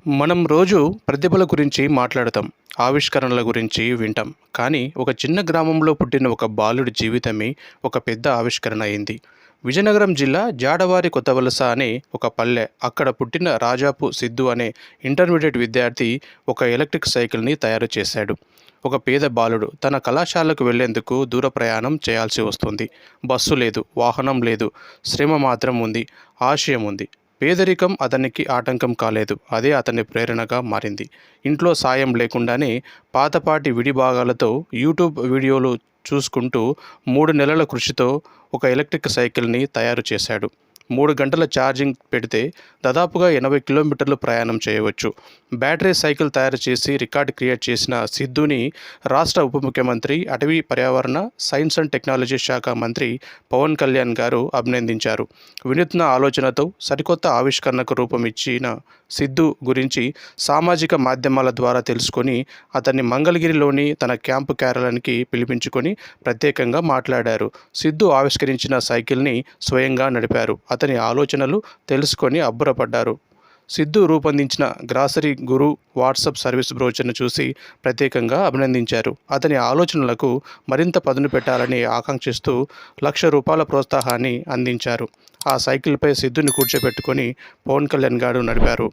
మనం రోజు ప్రతిభల గురించి మాట్లాడతాం, ఆవిష్కరణల గురించి వింటాం. కానీ ఒక చిన్న గ్రామంలో పుట్టిన ఒక బాలుడి జీవితమే ఒక పెద్ద ఆవిష్కరణ అయింది. విజయనగరం జిల్లా జాడవారి కొత్తవలస అనే ఒక పల్లె. అక్కడ పుట్టిన రాజాపు సిద్ధు అనే ఇంటర్మీడియట్ విద్యార్థి ఒక ఎలక్ట్రిక్ సైకిల్ని తయారు చేశాడు. ఒక పేద బాలుడు తన కళాశాలకు వెళ్లేందుకు దూర ప్రయాణం చేయాల్సి వస్తుంది. బస్సు లేదు, వాహనం లేదు, శ్రమ మాత్రం ఉంది, ఆశయం ఉంది. పేదరికం అతనికి ఆటంకం కాలేదు, అదే అతని ప్రేరణగా మారింది. ఇంట్లో సాయం లేకుండానే పాతపాటి విడిభాగాలతో యూట్యూబ్ వీడియోలు చూసుకుంటూ 3 నెలల కృషితో ఒక ఎలక్ట్రిక్ సైకిల్ని తయారు చేశాడు. 3 గంటల ఛార్జింగ్ పెడితే దాదాపుగా 80 కిలోమీటర్లు ప్రయాణం చేయవచ్చు. బ్యాటరీ సైకిల్ తయారు చేసి రికార్డు క్రియేట్ చేసిన సిద్ధుని రాష్ట్ర ఉప ముఖ్యమంత్రి, అటవీ పర్యావరణ, సైన్స్ అండ్ టెక్నాలజీ శాఖ మంత్రి పవన్ కళ్యాణ్ గారు అభినందించారు. వినూత్న ఆలోచనతో సరికొత్త ఆవిష్కరణకు రూపం ఇచ్చిన సిద్ధు గురించి సామాజిక మాధ్యమాల ద్వారా తెలుసుకొని అతన్ని మంగళగిరిలోని తన క్యాంపు కార్యాలయానికి పిలిపించుకొని ప్రత్యేకంగా మాట్లాడారు. సిద్ధు ఆవిష్కరించిన సైకిల్ని స్వయంగా నడిపారు. అతని ఆలోచనలు తెలుసుకొని అబ్బురపడ్డారు. సిద్ధు రూపొందించిన గ్రాసరీ గురు వాట్సాప్ సర్వీస్ బ్రోచర్ను చూసి ప్రత్యేకంగా అభినందించారు. అతని ఆలోచనలకు మరింత పదును పెట్టాలని ఆకాంక్షిస్తూ ₹1,00,000 ప్రోత్సాహాన్ని అందించారు. ఆ సైకిల్పై సిద్ధుని కూర్చోబెట్టుకొని పవన్ కళ్యాణ్ గారు నడిపారు.